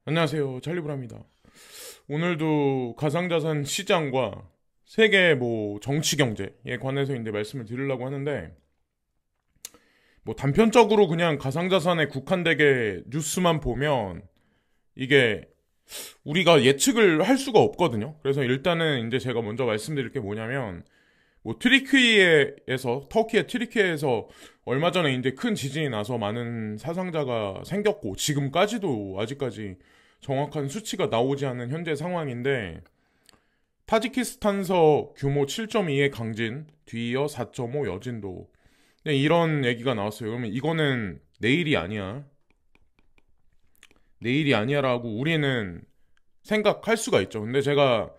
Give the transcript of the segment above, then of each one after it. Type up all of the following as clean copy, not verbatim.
안녕하세요. 찰리브라입니다. 오늘도 가상자산 시장과 세계 정치 경제에 관해서 이제 말씀을 드리려고 하는데, 단편적으로 그냥 가상자산에 국한되게 뉴스만 보면 이게 우리가 예측을 할 수가 없거든요. 그래서 일단은 이제 제가 먼저 말씀드릴 게 뭐냐면, 터키의 트리키에서 얼마 전에 이제 큰 지진이 나서 많은 사상자가 생겼고, 지금까지도 아직까지 정확한 수치가 나오지 않은 현재 상황인데, 타지키스탄서 규모 7.2의 강진, 뒤이어 4.5 여진도. 네, 이런 얘기가 나왔어요. 그러면 이거는 내일이 아니야. 내일이 아니야라고 우리는 생각할 수가 있죠. 근데 제가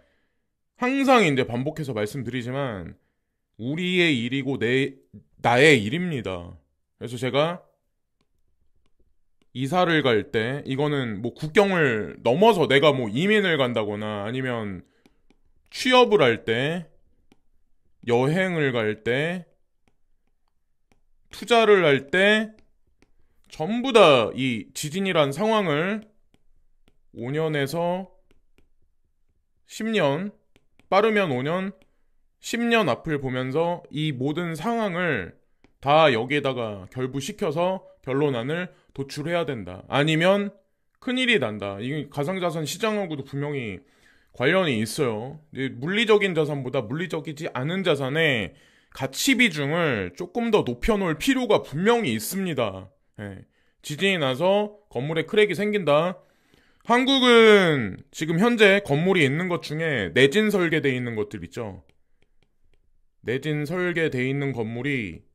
항상 이제 반복해서 말씀드리지만, 우리의 일이고 나의 일입니다. 그래서 제가 이사를 갈 때, 이거는 국경을 넘어서 내가 이민을 간다거나 아니면 취업을 할 때, 여행을 갈 때, 투자를 할 때, 전부 다 이 지진이란 상황을 5년에서 10년, 빠르면 5년, 10년 앞을 보면서 이 모든 상황을 다 여기에다가 결부시켜서 결론안을 도출해야 된다. 아니면 큰일이 난다. 이게 가상자산 시장하고도 분명히 관련이 있어요. 물리적인 자산보다 물리적이지 않은 자산의 가치 비중을 조금 더 높여놓을 필요가 분명히 있습니다. 예. 지진이 나서 건물에 크랙이 생긴다. 한국은 지금 현재 건물이 있는 것 중에 내진 설계되어 있는 것들 있죠. 내진 설계되어 있는 건물이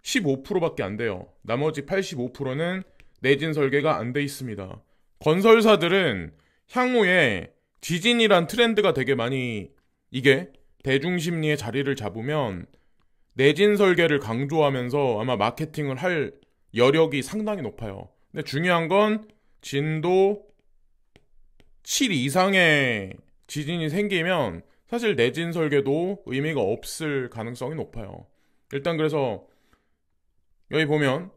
15%밖에 안 돼요. 나머지 85%는 내진 설계가 안 돼 있습니다. 건설사들은 향후에 지진이란 트렌드가 되게 많이 이게 대중심리의 자리를 잡으면 내진 설계를 강조하면서 아마 마케팅을 할 여력이 상당히 높아요. 근데 중요한 건 진도 7 이상의 지진이 생기면 사실 내진 설계도 의미가 없을 가능성이 높아요. 일단 그래서 여기 보면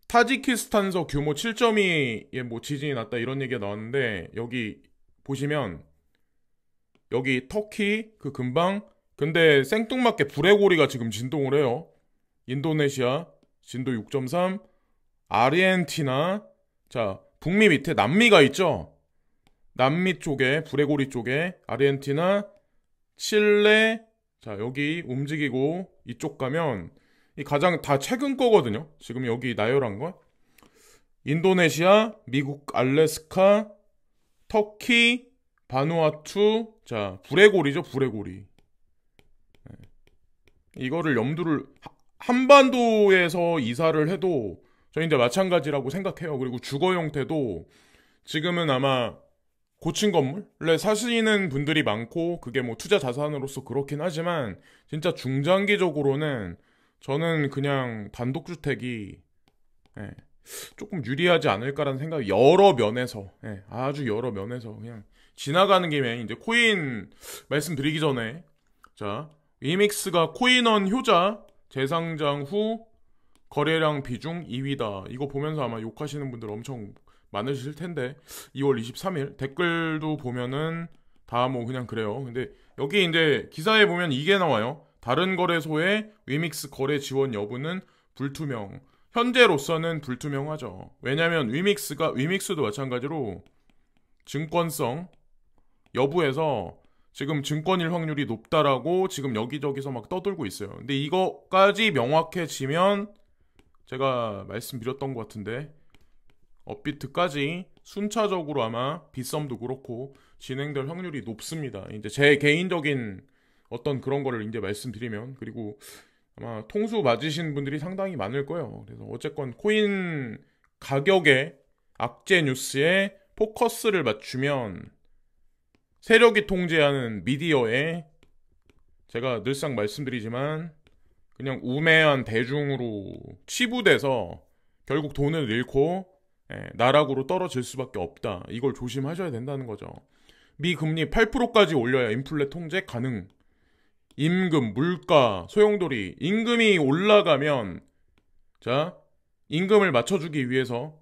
타지키스탄서 규모 7.2의 지진이 났다 이런 얘기가 나왔는데, 여기 보시면 여기 터키 그 근방, 근데 생뚱맞게 불레고리가 지금 진동을 해요. 인도네시아 진도 6.3, 아르헨티나, 자 북미 밑에 남미가 있죠. 남미 쪽에 불레고리 쪽에 아르헨티나, 칠레, 자 여기 움직이고 이쪽 가면 이 가장 다 최근 거거든요. 지금 여기 나열한 거. 인도네시아, 미국 알래스카, 터키, 바누아투, 자 불레고리죠, 불레고리. 이거를 염두를 한반도에서 이사를 해도 저희 이제 마찬가지라고 생각해요. 그리고 주거 형태도 지금은 아마 고층 건물에 사시는 분들이 많고 그게 투자 자산으로서 그렇긴 하지만 진짜 중장기적으로는 저는 그냥 단독주택이 예, 조금 유리하지 않을까라는 생각이 여러 면에서 아주 여러 면에서 그냥 지나가는 김에 이제 코인 말씀드리기 전에, 자 위믹스가 코인원 효자 재상장 후 거래량 비중 2위다. 이거 보면서 아마 욕하시는 분들 엄청 많으실 텐데 2월 23일 댓글도 보면은 다 그냥 그래요. 근데 여기 이제 기사에 보면 이게 나와요. 다른 거래소의 위믹스 거래 지원 여부는 불투명. 현재로서는 불투명하죠. 왜냐면 위믹스도 마찬가지로 증권성 여부에서 지금 증권일 확률이 높다라고 지금 여기저기서 막 떠들고 있어요. 근데 이거까지 명확해지면 제가 말씀드렸던 것 같은데 업비트까지 순차적으로 아마 빗썸도 그렇고 진행될 확률이 높습니다. 이제 제 개인적인 어떤 그런 거를 이제 말씀드리면, 그리고 아마 통수 맞으신 분들이 상당히 많을 거예요. 그래서 어쨌건 코인 가격의 악재 뉴스에 포커스를 맞추면 세력이 통제하는 미디어에 제가 늘상 말씀드리지만 그냥 우매한 대중으로 치부돼서 결국 돈을 잃고 나락으로 떨어질 수밖에 없다. 이걸 조심하셔야 된다는 거죠. 미 금리 8%까지 올려야 인플레 통제 가능. 임금, 물가, 소용돌이. 임금이 올라가면, 자 임금을 맞춰주기 위해서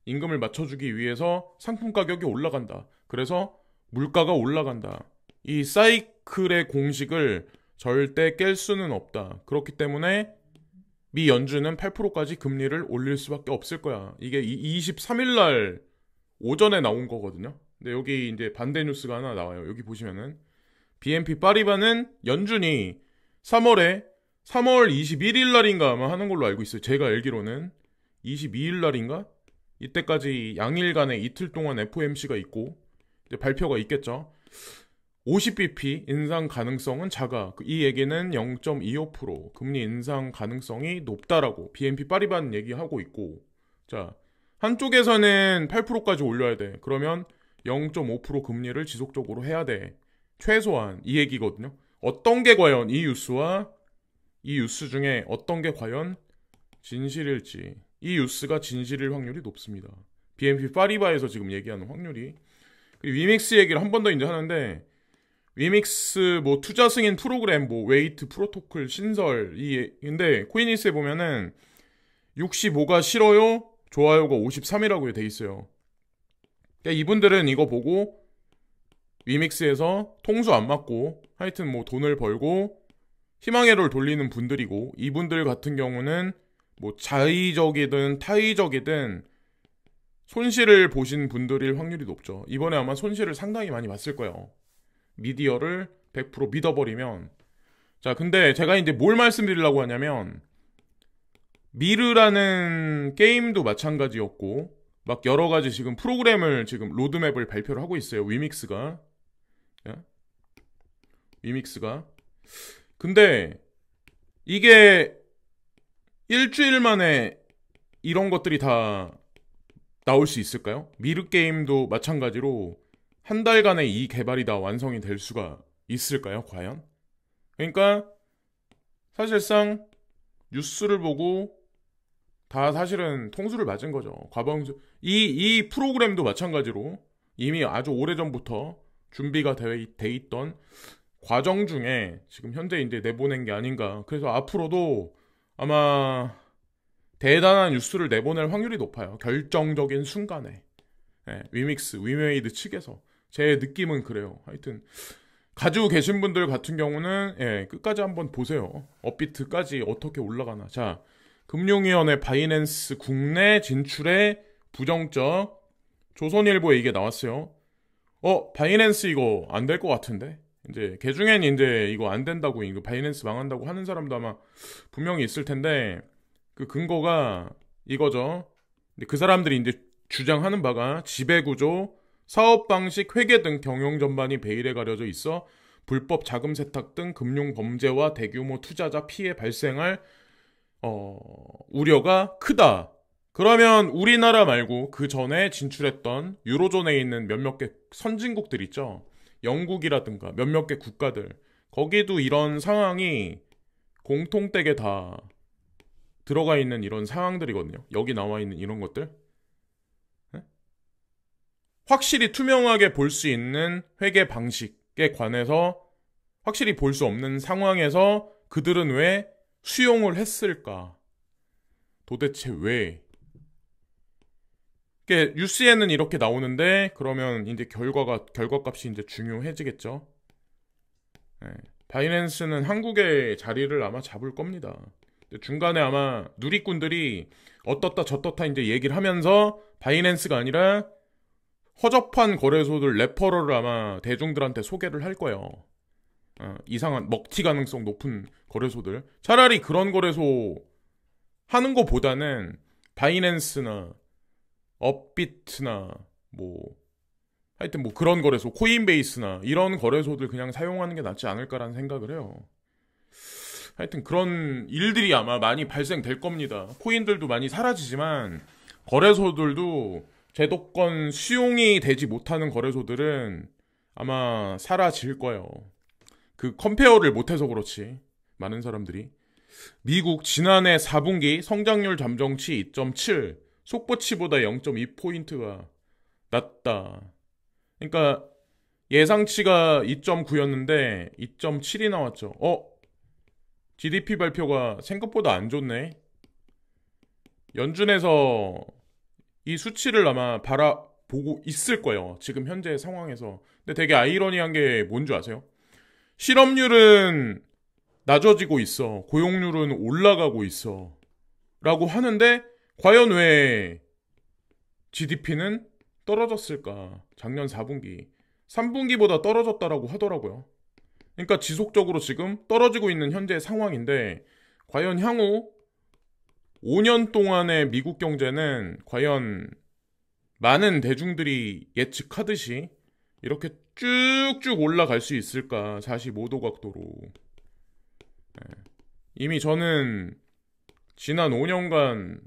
임금을 맞춰주기 위해서 상품 가격이 올라간다. 그래서 물가가 올라간다. 이 사이클의 공식을 절대 깰 수는 없다. 그렇기 때문에 미 연준은 8%까지 금리를 올릴 수밖에 없을 거야. 이게 23일 날 오전에 나온 거거든요. 근데 여기 이제 반대 뉴스가 하나 나와요. 여기 보시면은 BNP 파리바는 연준이 3월 21일 날인가 아마 하는 걸로 알고 있어요. 제가 알기로는 22일 날인가? 이때까지 양일간에 이틀 동안 FOMC가 있고 이제 발표가 있겠죠. 50bp 인상 가능성은 작아. 이 얘기는 0.25% 금리 인상 가능성이 높다라고 BNP 파리바는 얘기하고 있고, 자, 한쪽에서는 8%까지 올려야 돼. 그러면 0.5% 금리를 지속적으로 해야 돼. 최소한 이 얘기거든요. 어떤 게 과연 이 뉴스 중에 어떤 게 과연 진실일지. 이 뉴스가 진실일 확률이 높습니다. BNP 파리바에서 지금 얘기하는 확률이. 위믹스 얘기를 한 번 더 이제 하는데, 위믹스 뭐 투자 승인 프로그램 뭐 웨이트 프로토콜 신설 근데 코인니스에 보면은 65가 싫어요, 좋아요가 53이라고 돼 있어요. 그러니까 이분들은 이거 보고 위믹스에서 통수 안 맞고 하여튼 뭐 돈을 벌고 희망회로를 돌리는 분들이고, 이분들 같은 경우는 뭐 자의적이든 타의적이든 손실을 보신 분들일 확률이 높죠. 이번에 아마 손실을 상당히 많이 봤을 거예요. 미디어를 100% 믿어버리면. 자, 근데 제가 이제 뭘 말씀드리려고 하냐면, 미르라는 게임도 마찬가지였고 막 여러 가지 지금 프로그램을 지금 로드맵을 발표를 하고 있어요. 위믹스가. 근데 이게 일주일 만에 이런 것들이 다 나올 수 있을까요? 미르 게임도 마찬가지로 한 달간에 이 개발이 다 완성이 될 수가 있을까요? 과연? 그러니까 사실상 뉴스를 보고 다 사실은 통수를 맞은 거죠. 이 프로그램도 마찬가지로 이미 아주 오래전부터 준비가 돼 있던 과정 중에 지금 현재 이제 내보낸 게 아닌가. 그래서 앞으로도 아마 대단한 뉴스를 내보낼 확률이 높아요. 결정적인 순간에. 위메이드 측에서. 제 느낌은 그래요. 하여튼 가지고 계신 분들 같은 경우는 끝까지 한번 보세요. 업비트까지 어떻게 올라가나. 자, 금융위원회 바이낸스 국내 진출에 부정적. 조선일보에 이게 나왔어요. 바이낸스 이거 안 될 것 같은데. 이제 개중엔 이제 이거 안 된다고, 이거 바이낸스 망한다고 하는 사람도 아마 분명히 있을 텐데, 그 근거가 이거죠. 근데 그 사람들이 이제 주장하는 바가 지배구조, 사업 방식, 회계 등 경영 전반이 베일에 가려져 있어 불법 자금 세탁 등 금융 범죄와 대규모 투자자 피해 발생할 우려가 크다. 그러면 우리나라 말고 그 전에 진출했던 유로존에 있는 몇몇 개 선진국들 있죠. 영국이라든가 몇몇 개 국가들. 거기도 이런 상황이 공통되게 다 들어가 있는 이런 상황들이거든요. 여기 나와 있는 이런 것들. 확실히 투명하게 볼 수 있는 회계 방식에 관해서 확실히 볼 수 없는 상황에서 그들은 왜 수용을 했을까? 도대체 왜? 뉴스에는 이렇게 나오는데, 그러면 이제 결과값이 이제 중요해지겠죠. 바이낸스는 한국의 자리를 아마 잡을 겁니다. 중간에 아마 누리꾼들이 어떻다 저떻다 이제 얘기를 하면서 바이낸스가 아니라 허접한 거래소들 레퍼럴을 아마 대중들한테 소개를 할 거예요. 이상한 먹튀 가능성 높은 거래소들. 차라리 그런 거래소 하는 거보다는 바이낸스나 업비트나 하여튼 그런 거래소, 코인베이스나 이런 거래소들 그냥 사용하는 게 낫지 않을까라는 생각을 해요. 하여튼 그런 일들이 아마 많이 발생될 겁니다. 코인들도 많이 사라지지만 거래소들도 제도권 수용이 되지 못하는 거래소들은 아마 사라질 거예요. 그 컴페어를 못해서 그렇지. 많은 사람들이. 미국 지난해 4분기 성장률 잠정치 2.7, 속보치보다 0.2포인트가 낮다. 그러니까 예상치가 2.9였는데 2.7이 나왔죠. GDP 발표가 생각보다 안 좋네. 연준에서 이 수치를 아마 바라보고 있을 거예요. 지금 현재 상황에서. 근데 되게 아이러니한 게 뭔 줄 아세요? 실업률은 낮아지고 있어. 고용률은 올라가고 있어. 라고 하는데 과연 왜 GDP는 떨어졌을까? 작년 4분기. 3분기보다 떨어졌다라고 하더라고요. 그러니까 지속적으로 지금 떨어지고 있는 현재 상황인데 과연 향후 5년 동안의 미국 경제는 과연 많은 대중들이 예측하듯이 이렇게 쭉쭉 올라갈 수 있을까? 45도 각도로. 이미 저는 지난 5년간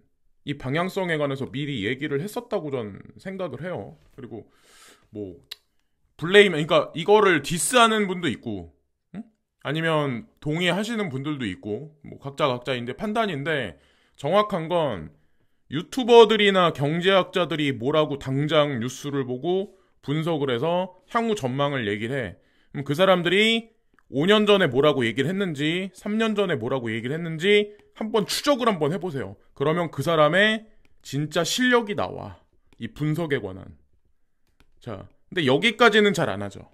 이 방향성에 관해서 미리 얘기를 했었다고 전 생각을 해요. 그리고 뭐 그러니까 이거를 디스하는 분도 있고, 응? 아니면 동의하시는 분들도 있고, 뭐 각자인데 판단인데 정확한 건 유튜버들이나 경제학자들이 뭐라고 당장 뉴스를 보고 분석을 해서 향후 전망을 얘기를 해. 그럼 그 사람들이 5년 전에 뭐라고 얘기를 했는지, 3년 전에 뭐라고 얘기를 했는지 한번 추적을 한번 해보세요. 그러면 그 사람의 진짜 실력이 나와. 이 분석에 관한. 자, 근데 여기까지는 잘 안 하죠.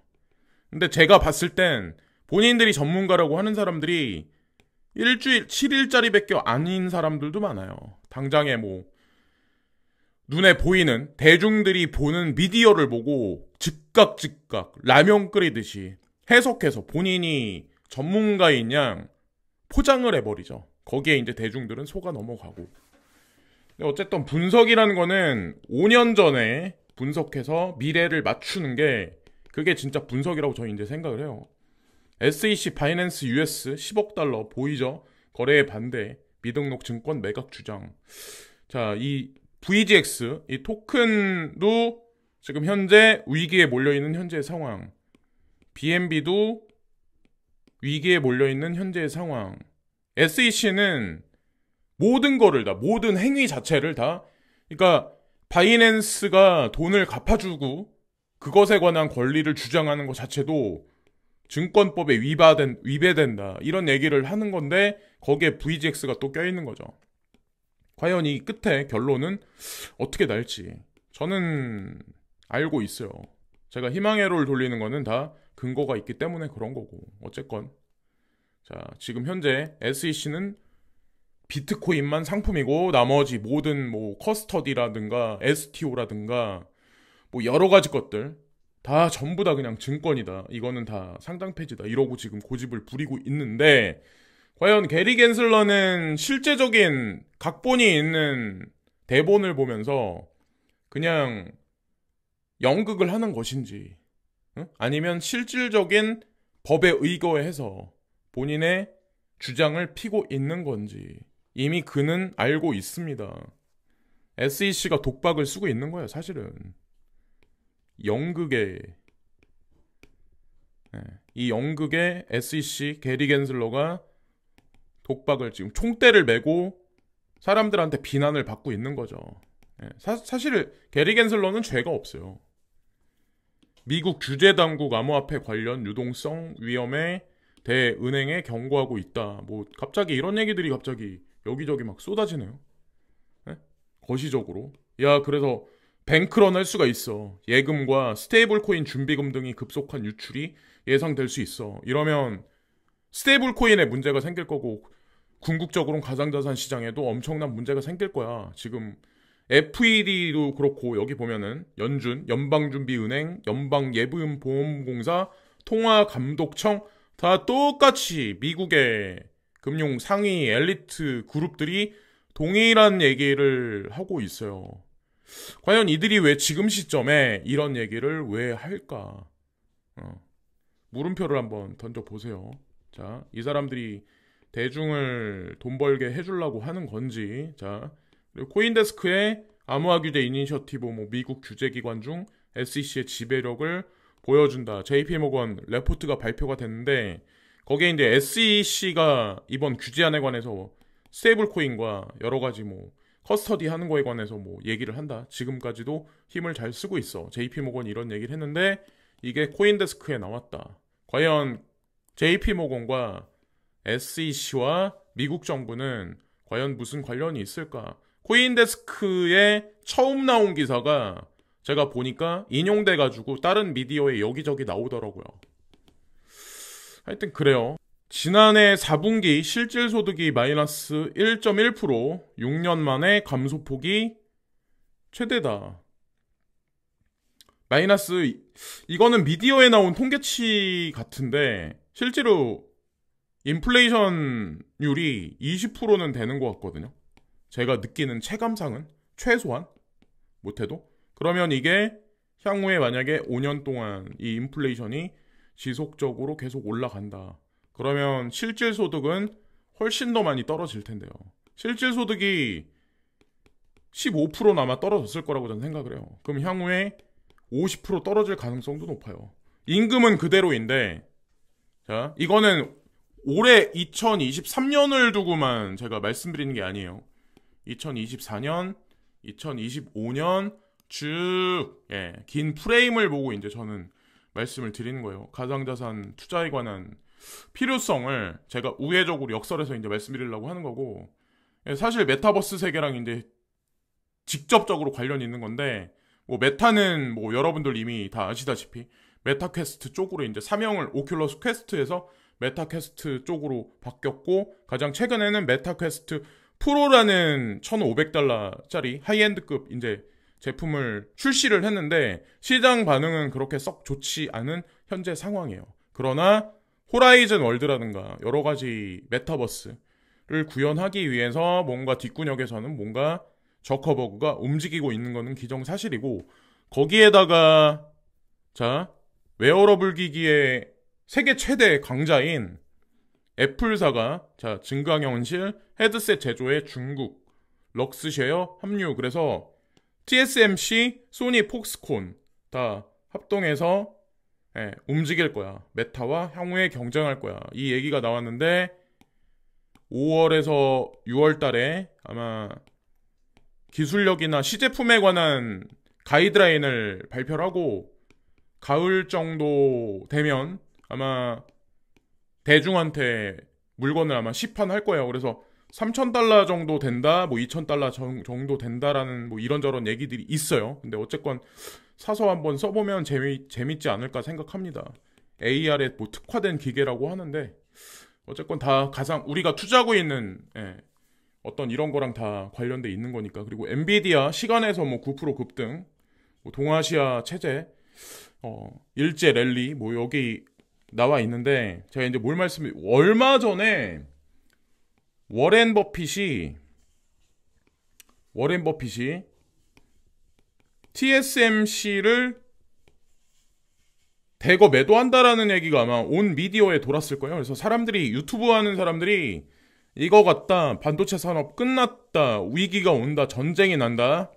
근데 제가 봤을 땐 본인들이 전문가라고 하는 사람들이 일주일, 7일짜리밖에 아닌 사람들도 많아요. 당장에 뭐 눈에 보이는 대중들이 보는 미디어를 보고 즉각 라면 끓이듯이 해석해서 본인이 전문가인 양 포장을 해버리죠. 거기에 이제 대중들은 속아 넘어가고. 근데 어쨌든 분석이라는 거는 5년 전에 분석해서 미래를 맞추는 게 그게 진짜 분석이라고 저는 이제 생각을 해요. SEC 바이낸스 US 10억 달러 보이죠? 거래에 반대, 미등록 증권 매각 주장. 자, 이 VGX, 이 토큰도 지금 현재 위기에 몰려있는 현재의 상황. BNB도 위기에 몰려있는 현재의 상황. SEC는 모든 거를 다, 모든 행위 자체를 다, 그러니까 바이낸스가 돈을 갚아주고 그것에 관한 권리를 주장하는 것 자체도 증권법에 위배된다. 이런 얘기를 하는 건데 거기에 VGX가 또 껴있는 거죠. 과연 이 끝에 결론은 어떻게 날지 저는 알고 있어요. 제가 희망회로를 돌리는 거는 다 근거가 있기 때문에 그런 거고. 어쨌건 자, 지금 현재 SEC는 비트코인만 상품이고 나머지 모든 뭐 커스터디라든가 STO라든가 뭐 여러 가지 것들 다 전부 다 그냥 증권이다. 이거는 다 상장 폐지다. 이러고 지금 고집을 부리고 있는데 과연 게리 겐슬러는 실제적인 각본이 있는 대본을 보면서 그냥 연극을 하는 것인지, 응? 아니면 실질적인 법에 의거해서 본인의 주장을 피고 있는 건지 이미 그는 알고 있습니다. SEC가 독박을 쓰고 있는 거예요, 사실은. 연극에 이 연극에 SEC 게리 겐슬러가 독박을 지금 총대를 메고 사람들한테 비난을 받고 있는 거죠. 사실 게리 겐슬러는 죄가 없어요. 미국 규제당국 암호화폐 관련 유동성 위험에 대은행에 경고하고 있다. 뭐 갑자기 이런 얘기들이 갑자기 여기저기 막 쏟아지네요. 거시적으로. 야, 그래서 뱅크런 할 수가 있어. 예금과 스테이블 코인 준비금 등이 급속한 유출이 예상될 수 있어. 이러면 스테이블 코인에 문제가 생길 거고 궁극적으로는 가상자산 시장에도 엄청난 문제가 생길 거야. 지금 FED도 그렇고 여기 보면은 연준, 연방준비은행, 연방예금보험공사, 통화감독청 다 똑같이 미국의 금융 상위 엘리트 그룹들이 동일한 얘기를 하고 있어요. 과연 이들이 왜 지금 시점에 이런 얘기를 왜 할까? 물음표를 한번 던져보세요. 자, 이 사람들이 대중을 돈 벌게 해주려고 하는 건지. 자, 그리고 코인데스크의 암호화 규제 이니셔티브, 뭐 미국 규제기관 중 SEC의 지배력을 보여준다. JP모건 레포트가 발표가 됐는데 거기에 이제 SEC가 이번 규제안에 관해서 스테이블 코인과 여러 가지 뭐 커스터디 하는 거에 관해서 뭐 얘기를 한다. 지금까지도 힘을 잘 쓰고 있어. JP모건이 이런 얘기를 했는데 이게 코인데스크에 나왔다. 과연 JP모건과 SEC와 미국 정부는 과연 무슨 관련이 있을까? 코인데스크에 처음 나온 기사가 제가 보니까 인용돼가지고 다른 미디어에 여기저기 나오더라고요. 하여튼 그래요. 지난해 4분기 실질소득이 마이너스 1.1%, 6년 만에 감소폭이 최대다. 마이너스, 이거는 미디어에 나온 통계치 같은데 실제로 인플레이션율이 20%는 되는 것 같거든요. 제가 느끼는 체감상은 최소한 못해도. 그러면 이게 향후에 만약에 5년 동안 이 인플레이션이 지속적으로 계속 올라간다. 그러면 실질소득은 훨씬 더 많이 떨어질 텐데요. 실질소득이 15%는 아마 떨어졌을 거라고 저는 생각을 해요. 그럼 향후에 50% 떨어질 가능성도 높아요. 임금은 그대로인데, 자, 이거는 올해 2023년을 두고만 제가 말씀드리는 게 아니에요. 2024년, 2025년 쭉, 긴 프레임을 보고 이제 저는 말씀을 드리는 거예요. 가상자산 투자에 관한 필요성을 제가 우회적으로 역설해서 이제 말씀드리려고 하는 거고, 사실 메타버스 세계랑 이제 직접적으로 관련이 있는 건데, 뭐 메타는 뭐 여러분들 이미 다 아시다시피 메타퀘스트 쪽으로 이제 사명을 오큘러스 퀘스트에서 메타퀘스트 쪽으로 바뀌었고, 가장 최근에는 메타퀘스트 프로라는 1,500달러짜리 하이엔드급 이제 제품을 출시를 했는데 시장 반응은 그렇게 썩 좋지 않은 현재 상황이에요. 그러나 호라이즌 월드라든가 여러 가지 메타버스를 구현하기 위해서 뭔가 뒷구녕에서는 뭔가 저커버그가 움직이고 있는 거는 기정사실이고, 거기에다가 자, 웨어러블 기기의 세계 최대 강자인 애플사가 자, 증강현실 헤드셋 제조에 중국 럭스쉐어 합류. 그래서 TSMC, 소니, 폭스콘 다 합동해서 움직일 거야. 메타와 향후에 경쟁할 거야. 이 얘기가 나왔는데 5월에서 6월 달에 아마 기술력이나 시제품에 관한 가이드라인을 발표를 하고, 가을 정도 되면 아마 대중한테 물건을 아마 시판할 거예요. 그래서 3,000달러 정도 된다, 뭐 2,000달러 정도 된다라는 뭐 이런저런 얘기들이 있어요. 근데 어쨌건 사서 한번 써보면 재밌지 않을까 생각합니다. AR에 뭐 특화된 기계라고 하는데, 어쨌건 다 우리가 투자하고 있는 어떤 이런 거랑 다 관련돼 있는 거니까. 그리고 엔비디아 시간에서 뭐 9% 급등, 뭐 동아시아 체제, 일제 랠리, 뭐 여기 나와 있는데, 제가 이제 얼마 전에 워렌 버핏이 TSMC를 대거 매도한다라는 얘기가 아마 온 미디어에 돌았을 거예요. 그래서 유튜브 하는 사람들이 이거 같다, 반도체 산업 끝났다, 위기가 온다, 전쟁이 난다,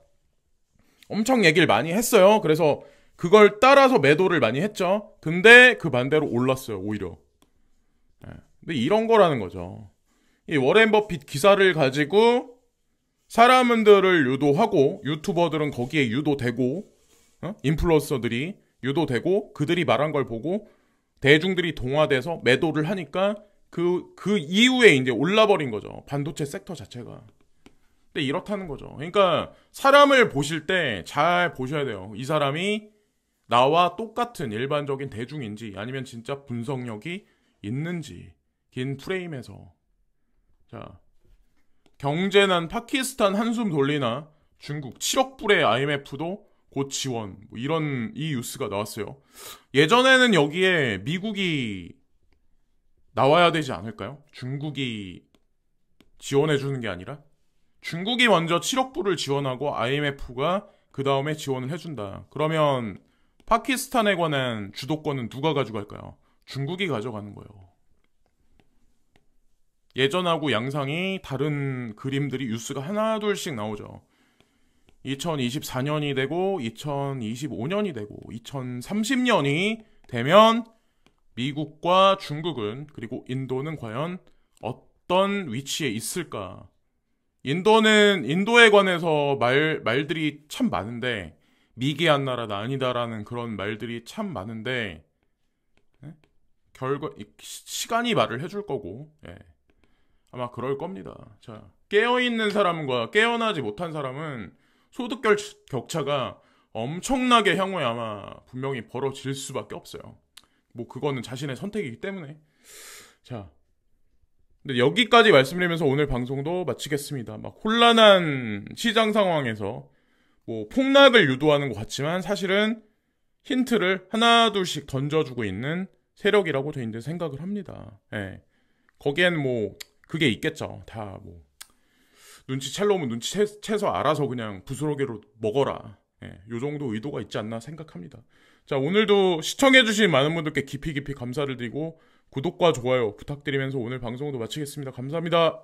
엄청 얘기를 많이 했어요. 그래서 그걸 따라서 매도를 많이 했죠. 근데 그 반대로 올랐어요, 오히려. 근데 이런 거라는 거죠. 이 워렌 버핏 기사를 가지고 사람들을 유도하고, 유튜버들은 거기에 유도되고, 인플루언서들이 유도되고, 그들이 말한 걸 보고 대중들이 동화돼서 매도를 하니까 그 이후에 이제 올라버린 거죠. 반도체 섹터 자체가. 근데 이렇다는 거죠. 그러니까 사람을 보실 때 잘 보셔야 돼요. 이 사람이 나와 똑같은 일반적인 대중인지 아니면 진짜 분석력이 있는지, 긴 프레임에서. 자, 경제난 파키스탄 한숨 돌리나, 중국 7억 불의 IMF도 곧 지원, 뭐 이런 이 뉴스가 나왔어요. 예전에는 여기에 미국이 나와야 되지 않을까요? 중국이 지원해주는 게 아니라 중국이 먼저 7억 불을 지원하고 IMF가 그 다음에 지원을 해준다. 그러면 파키스탄에 관한 주도권은 누가 가져갈까요? 중국이 가져가는 거예요. 예전하고 양상이 다른 그림들이 뉴스가 하나둘씩 나오죠. 2024년이 되고 2025년이 되고 2030년이 되면 미국과 중국은, 그리고 인도는 과연 어떤 위치에 있을까? 인도에 관해서 말들이 참 많은데, 미개한 나라다 아니다라는 그런 말들이 참 많은데, 시간이 말을 해줄 거고, 아마 그럴 겁니다. 자, 깨어있는 사람과 깨어나지 못한 사람은 소득 격차가 엄청나게 향후에 아마 분명히 벌어질 수밖에 없어요. 뭐 그거는 자신의 선택이기 때문에. 자, 근데 여기까지 말씀드리면서 오늘 방송도 마치겠습니다. 막 혼란한 시장 상황에서 뭐 폭락을 유도하는 것 같지만 사실은 힌트를 하나둘씩 던져주고 있는 세력이라고 저는 이제 생각을 합니다. 예. 거기엔 뭐 그게 있겠죠. 다 뭐 눈치챌 놈은 눈치채서 알아서 그냥 부스러기로 먹어라. 예. 요 정도 의도가 있지 않나 생각합니다. 자, 오늘도 시청해주신 많은 분들께 깊이 감사를 드리고 구독과 좋아요 부탁드리면서 오늘 방송도 마치겠습니다. 감사합니다.